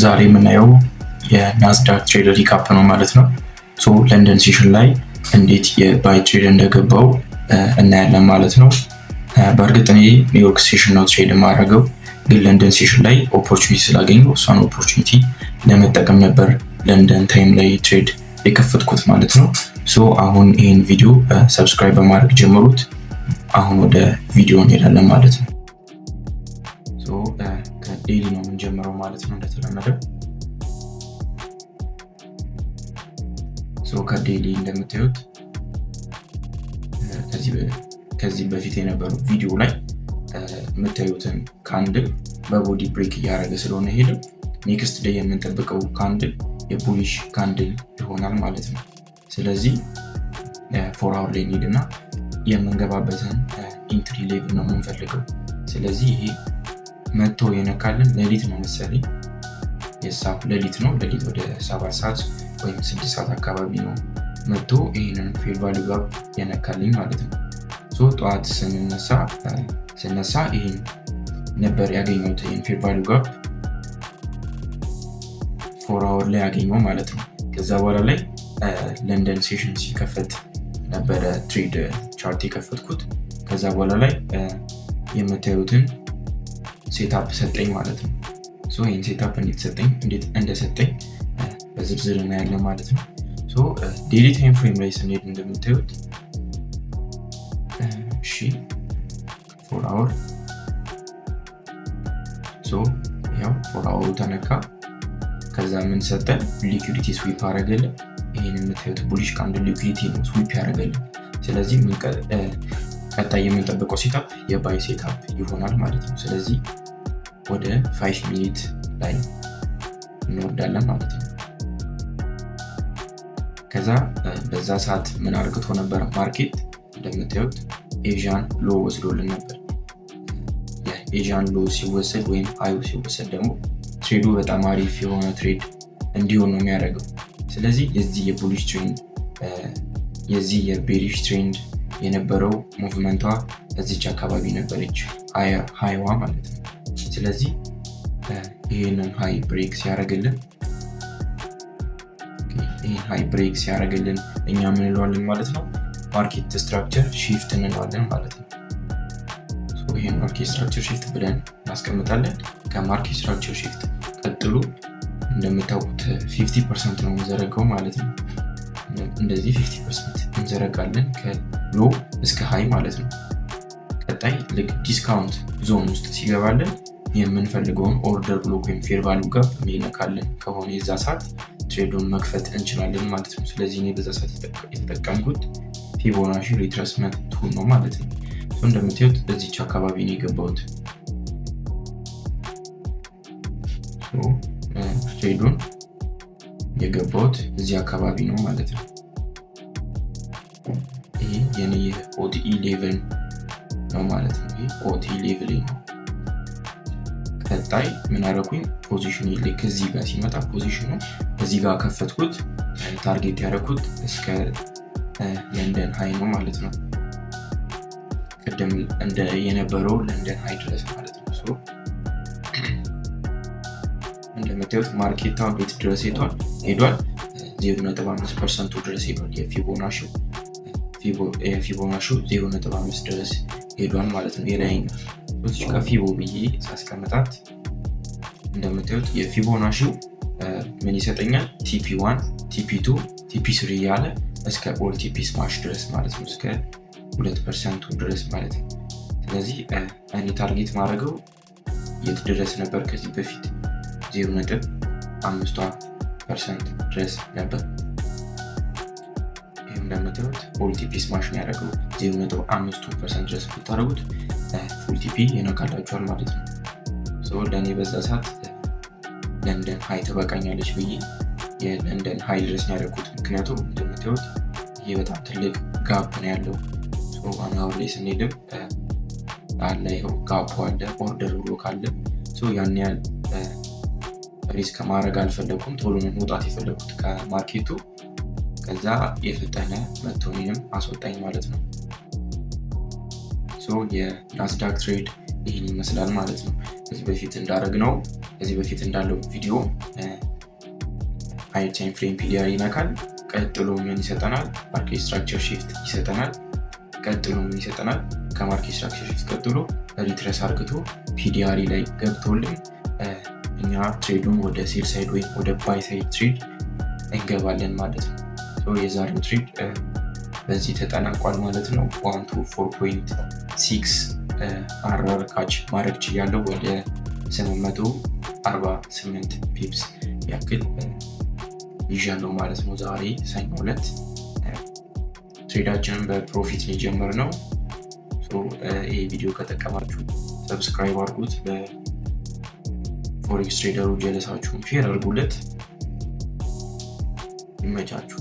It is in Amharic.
ዛሬ የምናየው የናስዳክ ትሬድ ሪካፕ ነው ማለት ነው። ለንደን ሴሽን ላይ እንዴት የባይ ትሬድ እንደገባው እናያለን ማለት ነው። በእርግጥ እኔ ኒውዮርክ ሴሽን ነው ትሬድ የማደርገው፣ ግን ለንደን ሴሽን ላይ ኦፖርቹኒቲ ስላገኘው እሷን ኦፖርቹኒቲ ለመጠቀም ነበር ለንደን ታይም ላይ ትሬድ የከፈትኩት ማለት ነው። አሁን ይህን ቪዲዮ ሰብስክራይብ በማድረግ ጀምሩት። አሁን ወደ ቪዲዮ እንሄዳለን ማለት ነው። ከዴይሊ ነው የምንጀምረው ማለት ነው እንደተለመደው። ከዴይሊ እንደምታዩት ከዚህ በፊት የነበረው ቪዲዮ ላይ የምታዩትን ካንድል በቦዲ ብሬክ እያደረገ ስለሆነ ሄድም ኔክስት ዴይ የምንጠብቀው ካንድል የቡሊሽ ካንድል ይሆናል ማለት ነው። ስለዚህ 4 አወር ላይ እንሂድና የምንገባበትን ኢንትሪ ሌቭል ነው የምንፈልገው። ስለዚህ ይሄ መጥቶ የነካልን ሌሊት ነው መሰለኝ፣ ሌሊት ነው። ሌሊት ወደ 7 ሰዓት ወይም 6 ሰዓት አካባቢ ነው መጥቶ ይህንን ፌር ቫልዩ ጋፕ የነካልኝ ማለት ነው። ጠዋት ስነሳ ይህን ነበር ያገኘሁት። ይህን ፌር ቫልዩ ጋፕ 4 አወር ላይ ያገኘው ማለት ነው። ከዛ በኋላ ላይ ለንደን ሴሽን ሲከፈት ነበረ ትሬድ ቻርት የከፈትኩት። ከዛ በኋላ ላይ የምታዩትን ሴታፕ ሰጠኝ ማለት ነው። ይህን ሴታፕ እንዴት እንደሰጠኝ በዝርዝር እናያለን ማለት ነው። ዴይሊ ታይም ፍሬም ላይ ስንሄድ እንደምታዩት 4 አወር ያው 4 አወሩ ተነካ። ከዛ ምን ሰጠን? ሊኩዊዲቲ ስዊፕ አደረገልን። ይህን የምታዩት ቡሊሽ ካንድል ሊኩዊዲቲ ነው ስዊፕ ያደረገልን። ስለዚህ ቀጣይ የምንጠብቀው ሴታፕ የባይ ሴታፕ ይሆናል ማለት ነው። ስለዚህ ወደ 5 ሚኒት ላይ እንወርዳለን ማለት ነው። ከዛ በዛ ሰዓት ምን አርግቶ ነበር ማርኬት? እንደምታዩት ኤዥያን ሎ ወስዶልን ነበር። የኤዥያን ሎ ሲወሰድ ወይም ሃዩ ሲወሰድ ደግሞ ትሬዱ በጣም አሪፍ የሆነ ትሬድ እንዲሆን ነው የሚያደርገው። ስለዚህ የዚህ የቡሊሽ ትሬንድ የዚህ የቤሪሽ ትሬንድ የነበረው ሙቭመንቷ እዚች አካባቢ ነበረች፣ ሃይዋ ማለት ነው። ስለዚህ ይህንን ሃይ ብሬክ ሲያደርግልን እኛ ምን እንለዋለን ማለት ነው? ማርኬት ስትራክቸር ሺፍት እንለዋለን ማለት ነው። ይህን ማርኬት ስትራክቸር ሺፍት ብለን እናስቀምጣለን። ከማርኬት ስትራክቸር ሺፍት ቀጥሎ እንደምታውቁት 50% ነው የምንዘረጋው ማለት ነው። እንደዚህ 50% እንዘረጋለን ከሎ እስከ ሃይ ማለት ነው። ቀጣይ ልክ ዲስካውንት ዞን ውስጥ ሲገባለን የምንፈልገውን ኦርደር ብሎክ ወይም ፌር ቫልዩ ጋፕ የሚነካልን ከሆነ የዛ ሰዓት ትሬዱን መክፈት እንችላለን ማለት ነው። ስለዚህ እኔ በዛ ሰዓት የተጠቀምኩት ፊቦናቺ ሪትሬስመንት ቱል ነው ማለት ነው። እንደምታዩት እዚች አካባቢ ነው የገባሁት። ትሬዱን የገባሁት እዚህ አካባቢ ነው ማለት ነው። ይሄ የኔ ኦቲኢ ሌቭል ነው ማለት ነው። ይሄ ኦቲኢ ሌቭል ነው። ቀጣይ ምን አደረኩኝ? ፖዚሽን ልክ እዚህ ጋር ሲመጣ ፖዚሽኑ እዚህ ጋር ከፈትኩት። ታርጌት ያደረኩት እስከ ለንደን ሃይ ነው ማለት ነው። ቅድም እንደ የነበረው ለንደን ሃይ ድረስ ማለት ነው። እንደምታዩት ማርኬታው ቤት ድረስ ሄዷል። 0.5% ድረስ ሄዷል። የፊቦናቺው 0.5 ድረስ ሄዷል ማለት ነው። የላይኛው እዚህ ከፊቦ ብዬ ሳስቀምጣት እንደምታዩት የፊቦናቺው ምን ይሰጠኛል? TP1 TP2 TP3 እያለ እስከ ኦል TP ስማሽ ድረስ ማለት ነው። እስከ 2% ድረስ ማለት ነው። ስለዚህ እኔ ታርጌት ማድረገው የት ድረስ ነበር? ከዚህ በፊት 0.5% ድረስ ነበር። ይህም እንደምታዩት ኦል TP ስማሽ ነው ያደረገው። 0.5% ድረስ ብታደረጉት ፉል ቲፒ ይነካላችኋል ማለት ነው። ለእኔ በዛ ሰዓት ለንደን ሃይ ትበቃኛለች ብዬ የለንደን ሃይ ድረስ ነው ያደረኩት። ምክንያቱም እንደምታዩት ይሄ በጣም ትልቅ ጋፕ ነው ያለው። ዋን አወር ላይ ስንሄድም አለ ይኸው ጋፕ አለ፣ ኦርደር ብሎ ካለ ያን ያህል ሪስክ ማድረግ አልፈለኩም። ቶሎ ነው መውጣት የፈለኩት ከማርኬቱ። ከዛ የፈጠነ መቶኔንም አስወጣኝ ማለት ነው። የናስዳክ ትሬድ ይህን ይመስላል ማለት ነው። ከዚህ በፊት እንዳለው ቪዲዮ ሃየር ታይም ፍሬም ፒዲአር ይነካል። ቀጥሎ ምን ይሰጠናል? ማርኬት ስትራክቸር ሺፍት ይሰጠናል። ቀጥሎ ምን ይሰጠናል? ከማርኬት ስትራክቸር ሺፍት ቀጥሎ ሪትረስ አርግቶ ፒዲአር ላይ ገብቶልን እኛ ትሬዱን ወደ ሴል ሳይድ ወይም ወደ ባይ ሳይድ ትሬድ እንገባለን ማለት ነው። የዛሬው ትሬድ በዚህ ተጠናቋል ማለት ነው። 124.6 አርአር ካች ማድረግ ችያለሁ። ወደ 748 ፒፕስ ያክል ይዣለሁ ማለት ነው። ዛሬ ሰኞ ዕለት ትሬዳችንን በፕሮፊት ነው የጀመርነው። ይህ ቪዲዮ ከጠቀማችሁ ሰብስክራይብ አድርጉት። በፎሬክስ ትሬደሩ ጀለሳችሁን ሼር አድርጉለት። ይመቻችሁ።